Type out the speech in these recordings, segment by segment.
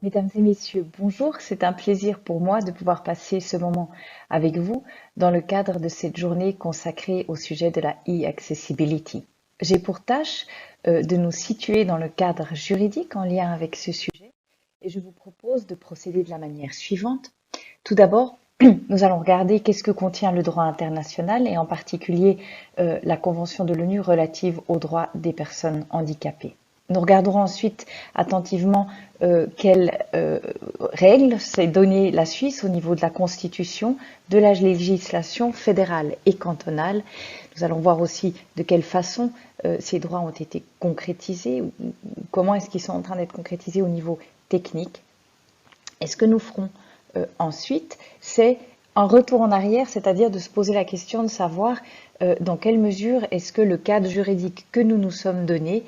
Mesdames et messieurs, bonjour. C'est un plaisir pour moi de pouvoir passer ce moment avec vous dans le cadre de cette journée consacrée au sujet de la e-accessibility. J'ai pour tâche de nous situer dans le cadre juridique en lien avec ce sujet et je vous propose de procéder de la manière suivante. Tout d'abord, nous allons regarder qu'est-ce que contient le droit international et en particulier la Convention de l'ONU relative aux droits des personnes handicapées. Nous regarderons ensuite attentivement quelles règles s'est donné la Suisse au niveau de la Constitution, de la législation fédérale et cantonale. Nous allons voir aussi de quelle façon ces droits ont été concrétisés, ou comment est-ce qu'ils sont en train d'être concrétisés au niveau technique. Et ce que nous ferons ensuite, c'est un retour en arrière, c'est-à-dire de se poser la question de savoir dans quelle mesure est-ce que le cadre juridique que nous nous sommes donné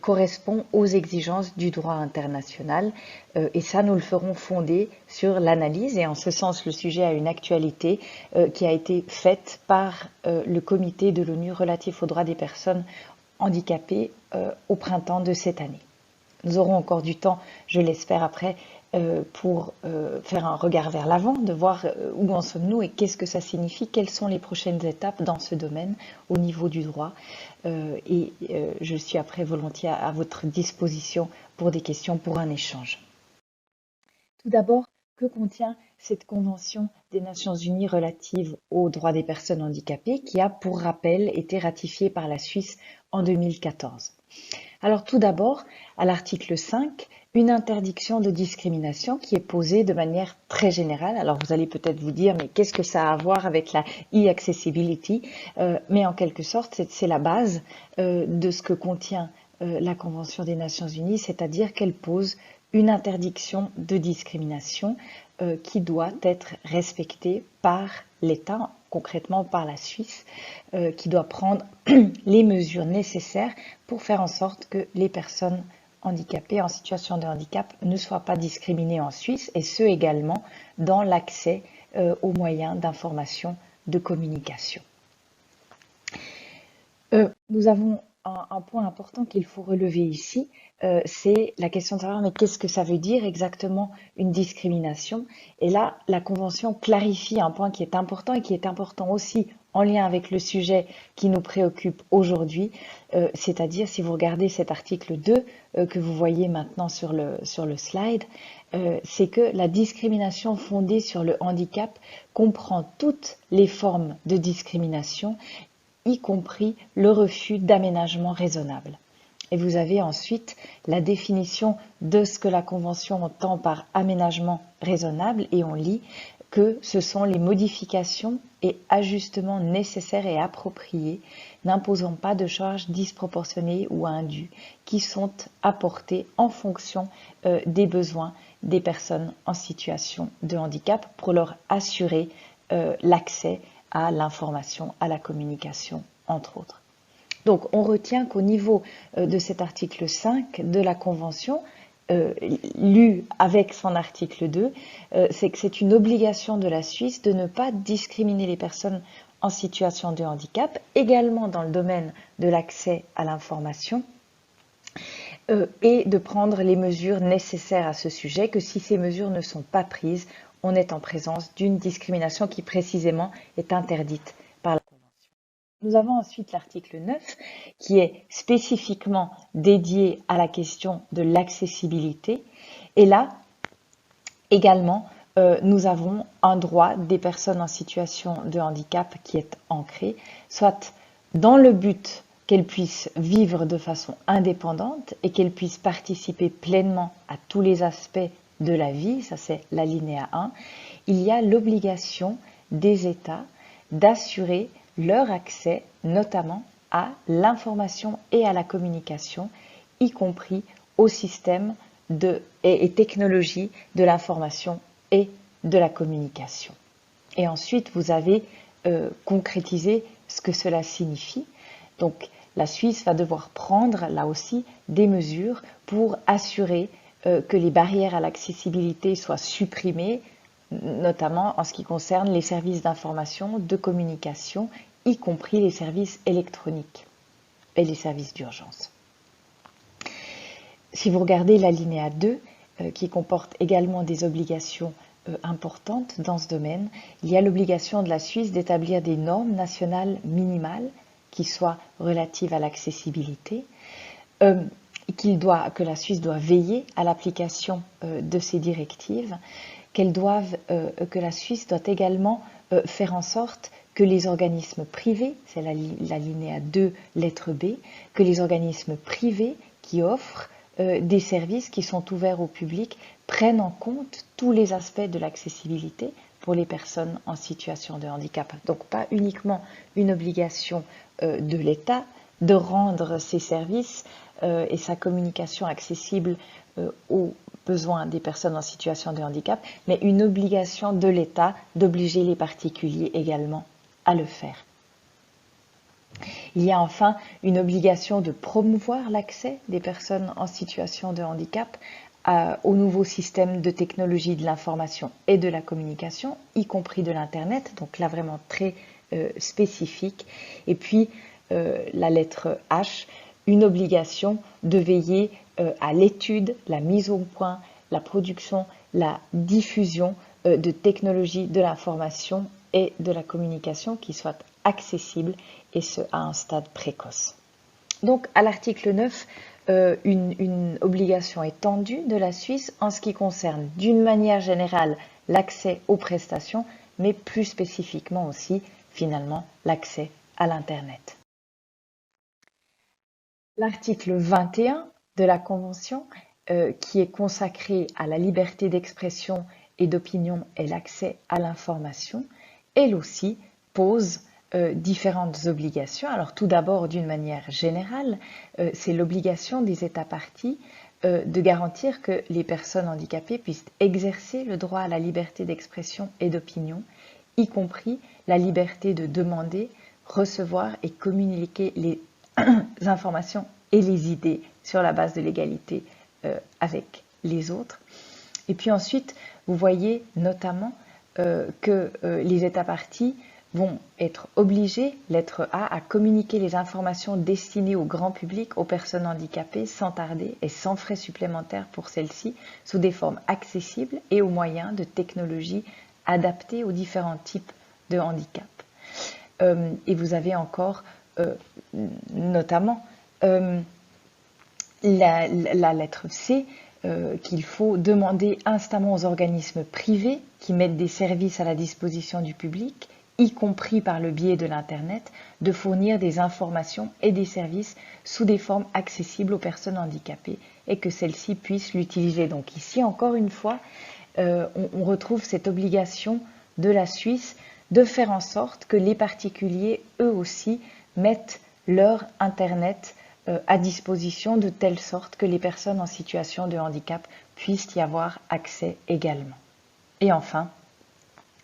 correspond aux exigences du droit international. Et ça, nous le ferons fonder sur l'analyse. Et en ce sens, le sujet a une actualité qui a été faite par le comité de l'ONU relatif aux droits des personnes handicapées au printemps de cette année. Nous aurons encore du temps, je l'espère, après, pour faire un regard vers l'avant, de voir où en sommes-nous et qu'est-ce que ça signifie, quelles sont les prochaines étapes dans ce domaine au niveau du droit. Je suis après volontiers à votre disposition pour des questions, pour un échange. Tout d'abord, que contient cette Convention des Nations Unies relative aux droits des personnes handicapées qui a, pour rappel, été ratifiée par la Suisse en 2014? Alors tout d'abord, à l'article 5, une interdiction de discrimination qui est posée de manière très générale. Alors vous allez peut-être vous dire, mais qu'est-ce que ça a à voir avec la e-accessibility? Mais en quelque sorte, c'est la base de ce que contient la Convention des Nations Unies, c'est-à-dire qu'elle pose une interdiction de discrimination qui doit être respectée par l'État, concrètement par la Suisse, qui doit prendre les mesures nécessaires pour faire en sorte que les personnes handicapées en situation de handicap ne soient pas discriminées en Suisse, et ce également dans l'accès aux moyens d'information, de communication. Nous avons un point important qu'il faut relever ici, c'est la question de savoir mais qu'est-ce que ça veut dire exactement une discrimination? Et là, la Convention clarifie un point qui est important et qui est important aussi en lien avec le sujet qui nous préoccupe aujourd'hui, c'est-à-dire si vous regardez cet article 2 que vous voyez maintenant sur le slide, c'est que la discrimination fondée sur le handicap comprend toutes les formes de discrimination, y compris le refus d'aménagement raisonnable. Et vous avez ensuite la définition de ce que la Convention entend par aménagement raisonnable et on lit que ce sont les modifications et ajustements nécessaires et appropriés n'imposant pas de charges disproportionnées ou indues qui sont apportées en fonction des besoins des personnes en situation de handicap pour leur assurer l'accès à l'information, à la communication, entre autres. Donc, on retient qu'au niveau de cet article 5 de la Convention, lu avec son article 2, c'est que c'est une obligation de la Suisse de ne pas discriminer les personnes en situation de handicap, également dans le domaine de l'accès à l'information, et de prendre les mesures nécessaires à ce sujet, que si ces mesures ne sont pas prises, on est en présence d'une discrimination qui précisément est interdite par la Convention. Nous avons ensuite l'article 9 qui est spécifiquement dédié à la question de l'accessibilité. Et là, également, nous avons un droit des personnes en situation de handicap qui est ancré, soit dans le but qu'elles puissent vivre de façon indépendante et qu'elles puissent participer pleinement à tous les aspects de la vie, ça c'est l'alinéa 1, il y a l'obligation des États d'assurer leur accès notamment à l'information et à la communication, y compris au système et technologies de l'information et de la communication. Et ensuite, vous avez concrétisé ce que cela signifie. Donc, la Suisse va devoir prendre, là aussi, des mesures pour assurer que les barrières à l'accessibilité soient supprimées, notamment en ce qui concerne les services d'information, de communication, y compris les services électroniques et les services d'urgence. Si vous regardez l'alinéa 2, qui comporte également des obligations importantes dans ce domaine. Il y a l'obligation de la Suisse d'établir des normes nationales minimales qui soient relatives à l'accessibilité, que la Suisse doit veiller à l'application de ces directives, que la Suisse doit également faire en sorte que les organismes privés, c'est l'alinéa 2, lettre B, que les organismes privés qui offrent des services qui sont ouverts au public prennent en compte tous les aspects de l'accessibilité pour les personnes en situation de handicap. Donc pas uniquement une obligation de l'État de rendre ses services et sa communication accessible aux besoins des personnes en situation de handicap, mais une obligation de l'État d'obliger les particuliers également à le faire. Il y a enfin une obligation de promouvoir l'accès des personnes en situation de handicap au nouveau système de technologie de l'information et de la communication, y compris de l'Internet, donc là vraiment très spécifique. Et puis la lettre H, une obligation de veiller à l'étude, la mise au point, la production, la diffusion de technologies de l'information et de la communication qui soient accessibles et ce à un stade précoce. Donc à l'article 9, une obligation étendue de la Suisse en ce qui concerne d'une manière générale l'accès aux prestations, mais plus spécifiquement aussi finalement l'accès à l'Internet. L'article 21 de la Convention, qui est consacré à la liberté d'expression et d'opinion et l'accès à l'information, elle aussi pose différentes obligations. Alors tout d'abord, d'une manière générale, c'est l'obligation des États parties de garantir que les personnes handicapées puissent exercer le droit à la liberté d'expression et d'opinion, y compris la liberté de demander, recevoir et communiquer les informations et les idées sur la base de l'égalité avec les autres. Et puis ensuite, vous voyez notamment que les États parties vont être obligés, lettre A, à communiquer les informations destinées au grand public, aux personnes handicapées, sans tarder et sans frais supplémentaires pour celles-ci, sous des formes accessibles et au moyen de technologies adaptées aux différents types de handicap. Et vous avez encore notamment la lettre C, qu'il faut demander instamment aux organismes privés qui mettent des services à la disposition du public, y compris par le biais de l'Internet, de fournir des informations et des services sous des formes accessibles aux personnes handicapées et que celles-ci puissent l'utiliser. Donc ici, encore une fois, on retrouve cette obligation de la Suisse de faire en sorte que les particuliers, eux aussi, mettent leur Internet à disposition de telle sorte que les personnes en situation de handicap puissent y avoir accès également. Et enfin,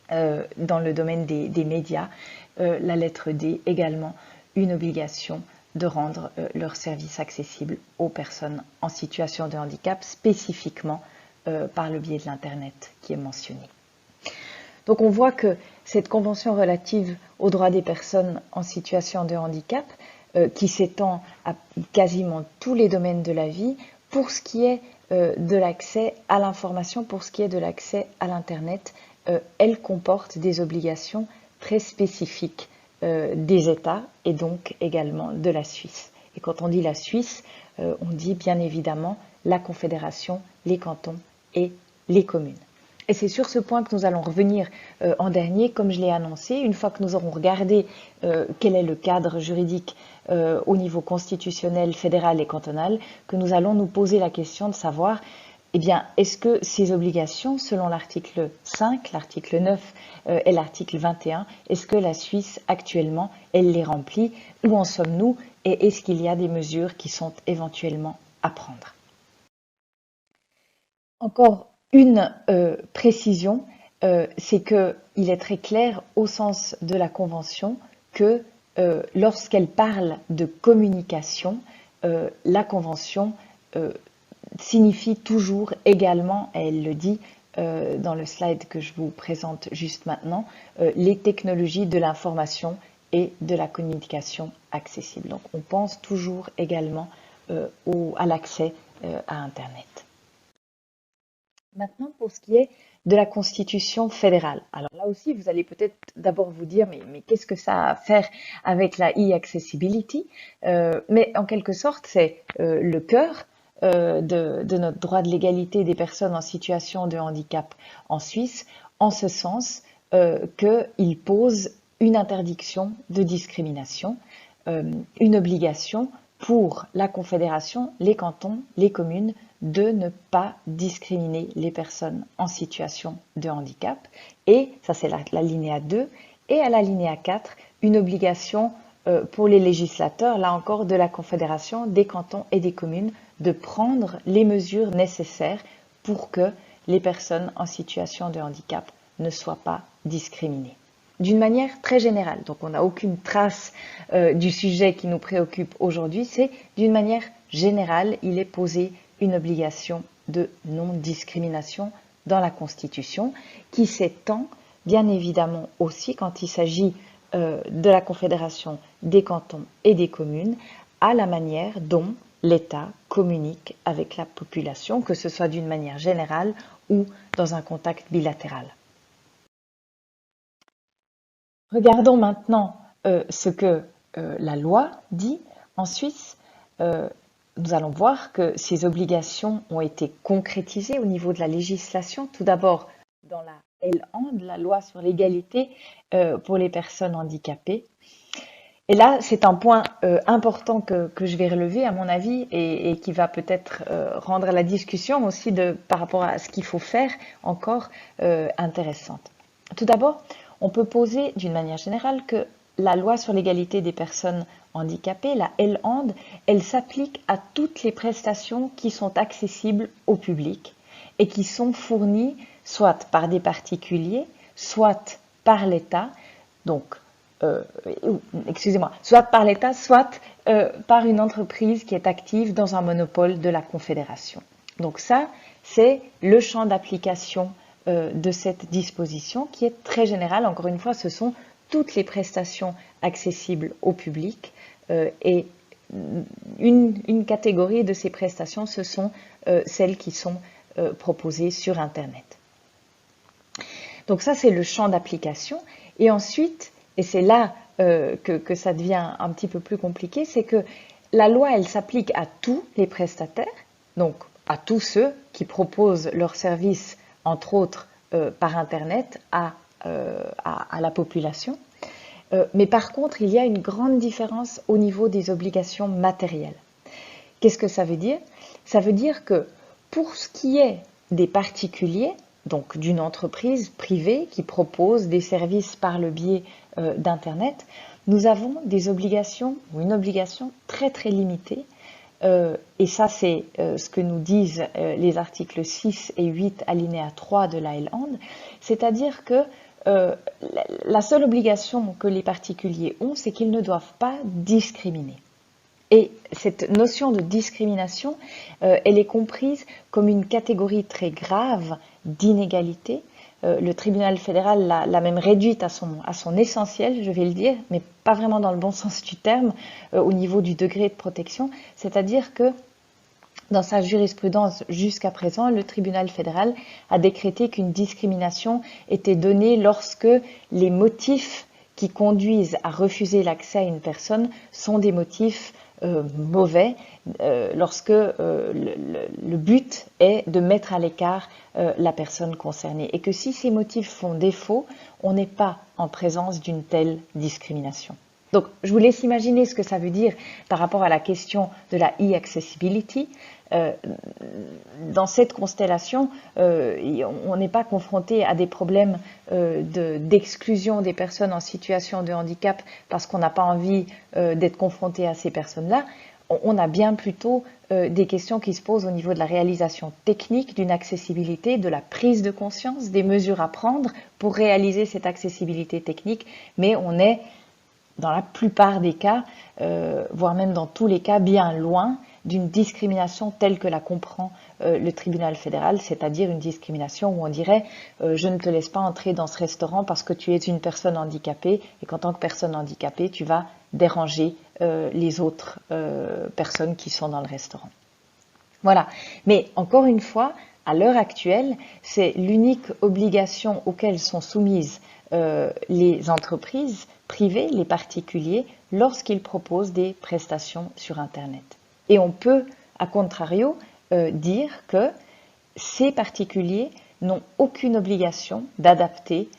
dans le domaine des médias, la lettre D également, une obligation de rendre leurs services accessibles aux personnes en situation de handicap, spécifiquement par le biais de l'Internet qui est mentionné. Donc on voit que cette convention relative aux droits des personnes en situation de handicap, qui s'étend à quasiment tous les domaines de la vie, pour ce qui est de l'accès à l'information, pour ce qui est de l'accès à l'Internet, elle comporte des obligations très spécifiques des États et donc également de la Suisse. Et quand on dit la Suisse, on dit bien évidemment la Confédération, les cantons et les communes. Et c'est sur ce point que nous allons revenir en dernier, comme je l'ai annoncé, une fois que nous aurons regardé quel est le cadre juridique au niveau constitutionnel, fédéral et cantonal, que nous allons nous poser la question de savoir, eh bien, est-ce que ces obligations, selon l'article 5, l'article 9 et l'article 21, est-ce que la Suisse actuellement, elle les remplit? Où en sommes-nous? Et est-ce qu'il y a des mesures qui sont éventuellement à prendre? Encore une précision, c'est qu'il est très clair au sens de la Convention que lorsqu'elle parle de communication, la Convention signifie toujours également, et elle le dit dans le slide que je vous présente juste maintenant, les technologies de l'information et de la communication accessible. Donc on pense toujours également à l'accès à Internet. Maintenant, pour ce qui est de la Constitution fédérale. Alors là aussi, vous allez peut-être d'abord vous dire, mais qu'est-ce que ça a à faire avec la e-accessibility? Mais en quelque sorte, c'est le cœur de notre droit de l'égalité des personnes en situation de handicap en Suisse, en ce sens qu'il pose une interdiction de discrimination, une obligation pour la Confédération, les cantons, les communes, de ne pas discriminer les personnes en situation de handicap. Et, ça c'est l'alinéa 2, et à l'alinéa 4, une obligation pour les législateurs, là encore de la Confédération, des cantons et des communes, de prendre les mesures nécessaires pour que les personnes en situation de handicap ne soient pas discriminées. D'une manière très générale, donc on n'a aucune trace du sujet qui nous préoccupe aujourd'hui, c'est d'une manière générale, il est posé une obligation de non-discrimination dans la Constitution qui s'étend bien évidemment aussi quand il s'agit de la Confédération, des cantons et des communes à la manière dont l'État communique avec la population, que ce soit d'une manière générale ou dans un contact bilatéral. Regardons maintenant ce que la loi dit en Suisse. Nous allons voir que ces obligations ont été concrétisées au niveau de la législation. Tout d'abord, dans la LAND, la loi sur l'égalité pour les personnes handicapées. Et là, c'est un point important que je vais relever, à mon avis, et qui va peut-être rendre la discussion aussi par rapport à ce qu'il faut faire encore intéressante. Tout d'abord, on peut poser d'une manière générale que la loi sur l'égalité des personnes handicapées, la LAND, elle s'applique à toutes les prestations qui sont accessibles au public et qui sont fournies soit par des particuliers, soit par l'État, donc soit par l'État, soit par une entreprise qui est active dans un monopole de la Confédération. Donc ça, c'est le champ d'application de cette disposition qui est très générale. Encore une fois, ce sont toutes les prestations accessibles au public et une catégorie de ces prestations, ce sont celles qui sont proposées sur Internet. Donc ça, c'est le champ d'application. Et ensuite, et c'est là que ça devient un petit peu plus compliqué, c'est que la loi, elle s'applique à tous les prestataires, donc à tous ceux qui proposent leurs services, entre autres par Internet, à la population. Mais par contre, il y a une grande différence au niveau des obligations matérielles. Qu'est-ce que ça veut dire? Ça veut dire que pour ce qui est des particuliers, donc d'une entreprise privée qui propose des services par le biais d'Internet, nous avons des obligations, ou une obligation très très limitée, et ça c'est ce que nous disent les articles 6 et 8 alinéa 3 de la LAND, c'est-à-dire que la seule obligation que les particuliers ont, c'est qu'ils ne doivent pas discriminer. Et cette notion de discrimination, elle est comprise comme une catégorie très grave d'inégalité. Le tribunal fédéral l'a même réduite à son essentiel, je vais le dire, mais pas vraiment dans le bon sens du terme, au niveau du degré de protection. C'est-à-dire que dans sa jurisprudence jusqu'à présent, le tribunal fédéral a décrété qu'une discrimination était donnée lorsque les motifs qui conduisent à refuser l'accès à une personne sont des motifs mauvais, lorsque le but est de mettre à l'écart la personne concernée. Et que si ces motifs font défaut, on n'est pas en présence d'une telle discrimination. Donc, je vous laisse imaginer ce que ça veut dire par rapport à la question de la e-accessibility. Dans cette constellation, on n'est pas confronté à des problèmes d'exclusion des personnes en situation de handicap parce qu'on n'a pas envie d'être confronté à ces personnes-là. On a bien plutôt des questions qui se posent au niveau de la réalisation technique d'une accessibilité, de la prise de conscience, des mesures à prendre pour réaliser cette accessibilité technique, mais on est dans la plupart des cas, voire même dans tous les cas, bien loin d'une discrimination telle que la comprend le tribunal fédéral, c'est-à-dire une discrimination où on dirait je ne te laisse pas entrer dans ce restaurant parce que tu es une personne handicapée et qu'en tant que personne handicapée, tu vas déranger les autres personnes qui sont dans le restaurant. Voilà. Mais encore une fois, À l'heure actuelle, c'est l'unique obligation auquel sont soumises les entreprises privées, les particuliers, lorsqu'ils proposent des prestations sur Internet. Et on peut, à contrario, dire que ces particuliers n'ont aucune obligation d'adapter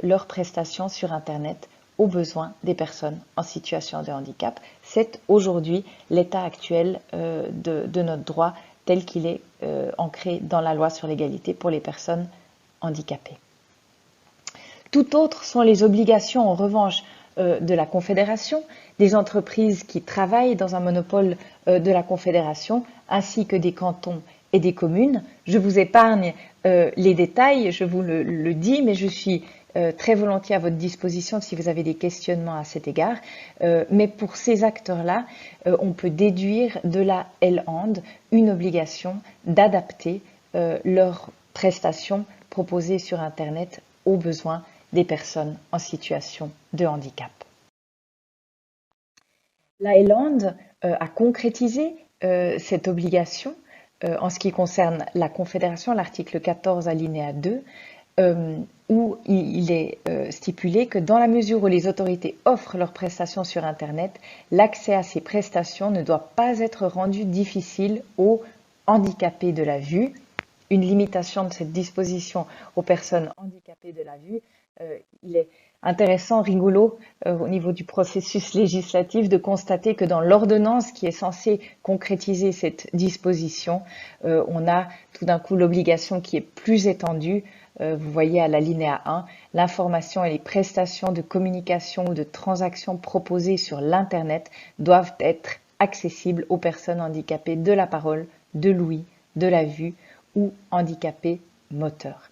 leurs prestations sur Internet aux besoins des personnes en situation de handicap. C'est aujourd'hui l'état actuel de notre droit tel qu'il est ancré dans la loi sur l'égalité pour les personnes handicapées. Tout autre sont les obligations, en revanche, de la Confédération, des entreprises qui travaillent dans un monopole de la Confédération, ainsi que des cantons et des communes. Je vous épargne les détails, je vous le dis, mais je suis très volontiers à votre disposition si vous avez des questionnements à cet égard. Mais pour ces acteurs-là, on peut déduire de la LHAND une obligation d'adapter leurs prestations proposées sur Internet aux besoins des personnes en situation de handicap. La LHAND a concrétisé cette obligation en ce qui concerne la Confédération, l'article 14 alinéa 2, où il est stipulé que dans la mesure où les autorités offrent leurs prestations sur Internet, l'accès à ces prestations ne doit pas être rendu difficile aux handicapés de la vue. Une limitation de cette disposition aux personnes handicapées de la vue, il est intéressant, rigolo, au niveau du processus législatif, de constater que dans l'ordonnance qui est censée concrétiser cette disposition, on a tout d'un coup l'obligation qui est plus étendue. Vous voyez à l'alinéa 1, l'information et les prestations de communication ou de transaction proposées sur l'Internet doivent être accessibles aux personnes handicapées de la parole, de l'ouïe, de la vue ou handicapées moteurs.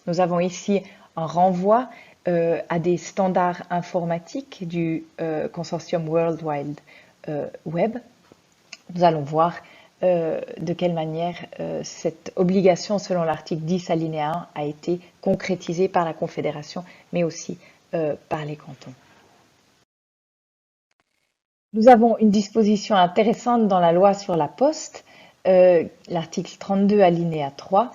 Nous avons ici un renvoi à des standards informatiques du consortium World Wide Web. Nous allons voir de quelle manière cette obligation, selon l'article 10 alinéa 1, a été concrétisée par la Confédération, mais aussi par les cantons. Nous avons une disposition intéressante dans la loi sur la poste, l'article 32 alinéa 3,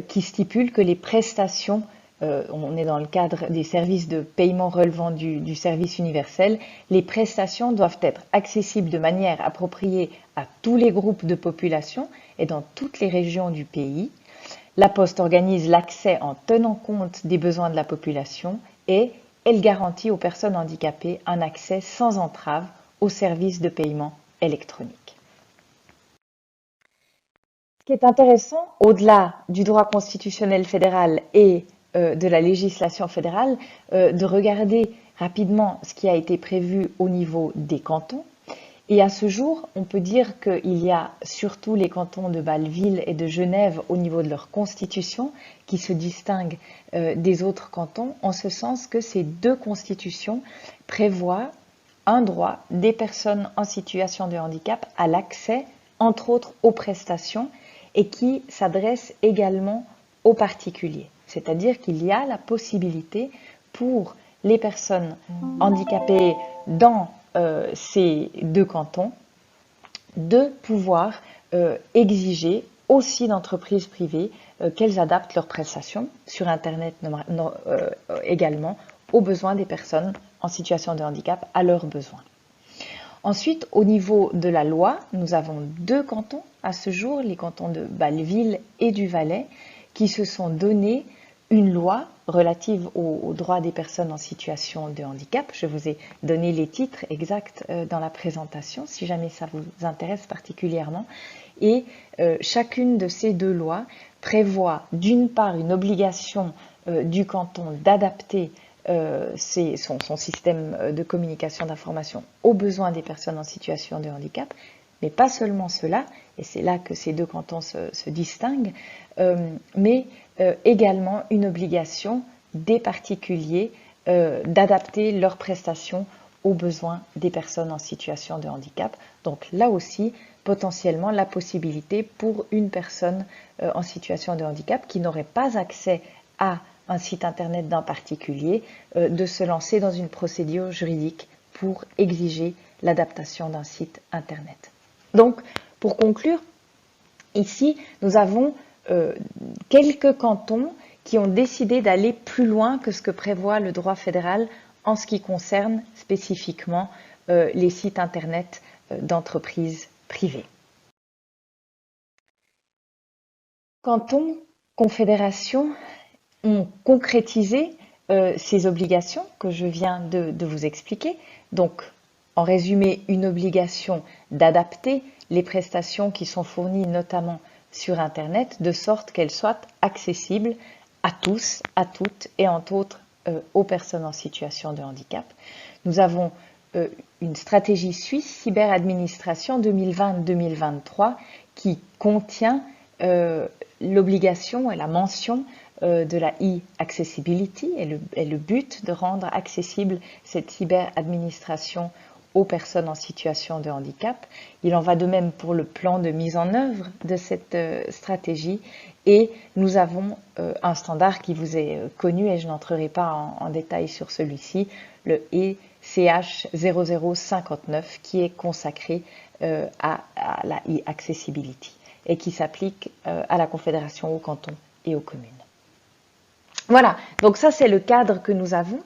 qui stipule que les prestations, on est dans le cadre des services de paiement relevant du service universel, les prestations doivent être accessibles de manière appropriée à tous les groupes de population et dans toutes les régions du pays. La Poste organise l'accès en tenant compte des besoins de la population et elle garantit aux personnes handicapées un accès sans entrave aux services de paiement électronique. Ce qui est intéressant, au-delà du droit constitutionnel fédéral et de la législation fédérale, de regarder rapidement ce qui a été prévu au niveau des cantons. Et à ce jour, on peut dire qu'il y a surtout les cantons de Bâle-Ville et de Genève au niveau de leur constitution qui se distinguent des autres cantons, en ce sens que ces deux constitutions prévoient un droit des personnes en situation de handicap à l'accès, entre autres, aux prestations et qui s'adressent également aux particuliers. C'est-à-dire qu'il y a la possibilité pour les personnes handicapées dans ces deux cantons de pouvoir exiger aussi d'entreprises privées qu'elles adaptent leurs prestations sur Internet également aux besoins des personnes en situation de handicap, à leurs besoins. Ensuite, au niveau de la loi, nous avons deux cantons à ce jour, les cantons de Bâle-Ville et du Valais, qui se sont donné une loi relative aux droits des personnes en situation de handicap. Je vous ai donné les titres exacts dans la présentation, si jamais ça vous intéresse particulièrement. Et chacune de ces deux lois prévoit d'une part une obligation du canton d'adapter son système de communication d'information aux besoins des personnes en situation de handicap, mais pas seulement cela, et c'est là que ces deux cantons se distinguent, mais également une obligation des particuliers d'adapter leurs prestations aux besoins des personnes en situation de handicap. Donc là aussi, potentiellement la possibilité pour une personne en situation de handicap qui n'aurait pas accès à un site internet d'un particulier, de se lancer dans une procédure juridique pour exiger l'adaptation d'un site internet. Donc, pour conclure, ici, nous avons quelques cantons qui ont décidé d'aller plus loin que ce que prévoit le droit fédéral en ce qui concerne spécifiquement les sites internet d'entreprises privées. Cantons, confédérations ont concrétisé ces obligations que je viens de vous expliquer. Donc, en résumé, une obligation d'adapter les prestations qui sont fournies notamment sur Internet, de sorte qu'elles soient accessibles à tous, à toutes et entre autres aux personnes en situation de handicap. Nous avons une stratégie suisse cyberadministration 2020-2023 qui contient l'obligation et la mention de la e-accessibility et le but de rendre accessible cette cyberadministration aux personnes en situation de handicap. Il en va de même pour le plan de mise en œuvre de cette stratégie et nous avons un standard qui vous est connu et je n'entrerai pas en détail sur celui-ci, le ECH 0059 qui est consacré à la e-accessibility et qui s'applique à la Confédération, aux cantons et aux communes. Voilà, donc ça c'est le cadre que nous avons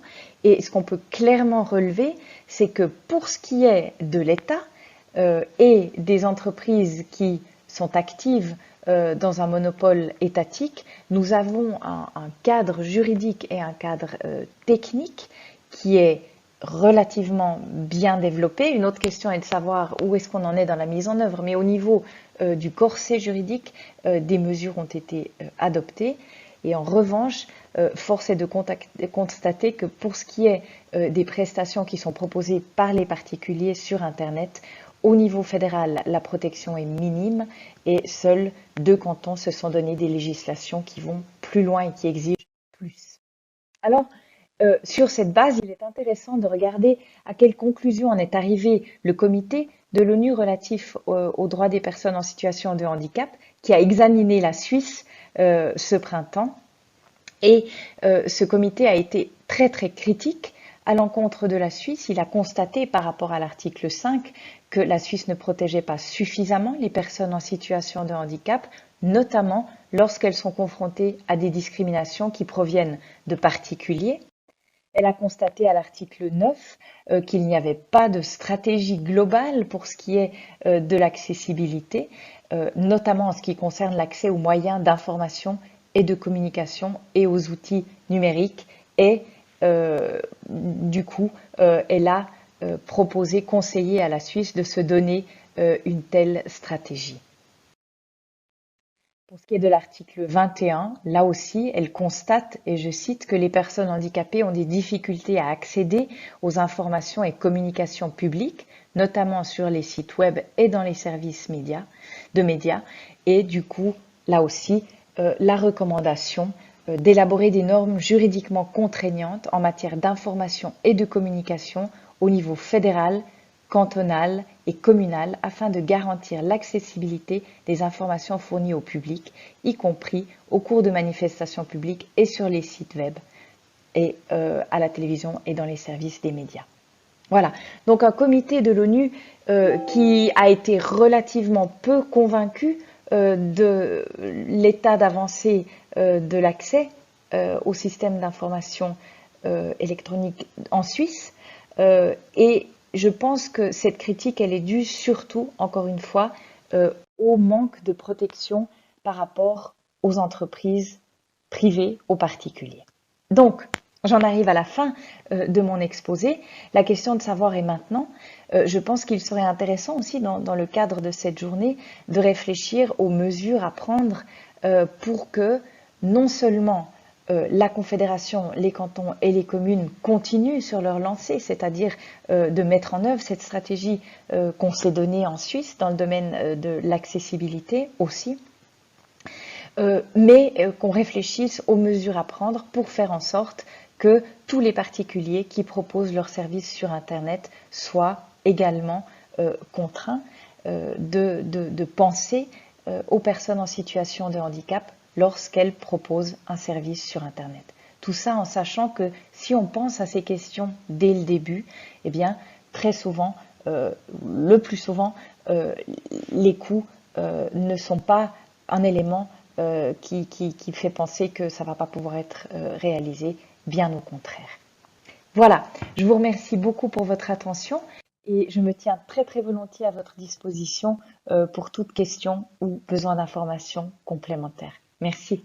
et ce qu'on peut clairement relever, c'est que pour ce qui est de l'État et des entreprises qui sont actives dans un monopole étatique, nous avons un cadre juridique et un cadre technique qui est relativement bien développé. Une autre question est de savoir où est-ce qu'on en est dans la mise en œuvre, mais au niveau du corset juridique, des mesures ont été adoptées. Et en revanche, force est de constater que pour ce qui est des prestations qui sont proposées par les particuliers sur Internet, au niveau fédéral, la protection est minime et seuls 2 cantons se sont donné des législations qui vont plus loin et qui exigent plus. Alors, sur cette base, il est intéressant de regarder à quelle conclusion en est arrivé le comité de l'ONU relatif aux droits des personnes en situation de handicap qui a examiné la Suisse ce printemps. Et ce comité a été très très critique à l'encontre de la Suisse. Il a constaté par rapport à l'article 5 que la Suisse ne protégeait pas suffisamment les personnes en situation de handicap, notamment lorsqu'elles sont confrontées à des discriminations qui proviennent de particuliers. Elle a constaté à l'article 9 qu'il n'y avait pas de stratégie globale pour ce qui est de l'accessibilité, notamment en ce qui concerne l'accès aux moyens d'information et de communication et aux outils numériques. Et du coup, elle a proposé, conseillé à la Suisse de se donner une telle stratégie. Pour ce qui est de l'article 21, là aussi, elle constate, et je cite, que les personnes handicapées ont des difficultés à accéder aux informations et communications publiques, notamment sur les sites web et dans les services de médias. Et du coup, là aussi, la recommandation d'élaborer des normes juridiquement contraignantes en matière d'information et de communication au niveau fédéral, cantonal et communal afin de garantir l'accessibilité des informations fournies au public, y compris au cours de manifestations publiques et sur les sites web et à la télévision et dans les services des médias. Voilà, donc un comité de l'ONU qui a été relativement peu convaincu de l'état d'avancée de l'accès au système d'information électronique en Suisse et je pense que cette critique, elle est due surtout, encore une fois, au manque de protection par rapport aux entreprises privées, aux particuliers. Donc, j'en arrive à la fin de mon exposé. La question de savoir est maintenant. Je pense qu'il serait intéressant aussi, dans le cadre de cette journée, de réfléchir aux mesures à prendre pour que non seulement la Confédération, les cantons et les communes continuent sur leur lancée, c'est-à-dire de mettre en œuvre cette stratégie qu'on s'est donnée en Suisse dans le domaine de l'accessibilité aussi, mais qu'on réfléchisse aux mesures à prendre pour faire en sorte que tous les particuliers qui proposent leurs services sur Internet soient également contraints de penser aux personnes en situation de handicap lorsqu'elles proposent un service sur Internet. Tout ça en sachant que si on pense à ces questions dès le début, eh bien, très souvent, le plus souvent, les coûts ne sont pas un élément qui fait penser que ça va pas pouvoir être réalisé, bien au contraire. Voilà, je vous remercie beaucoup pour votre attention et je me tiens très très volontiers à votre disposition pour toute question ou besoin d'informations complémentaires. Merci.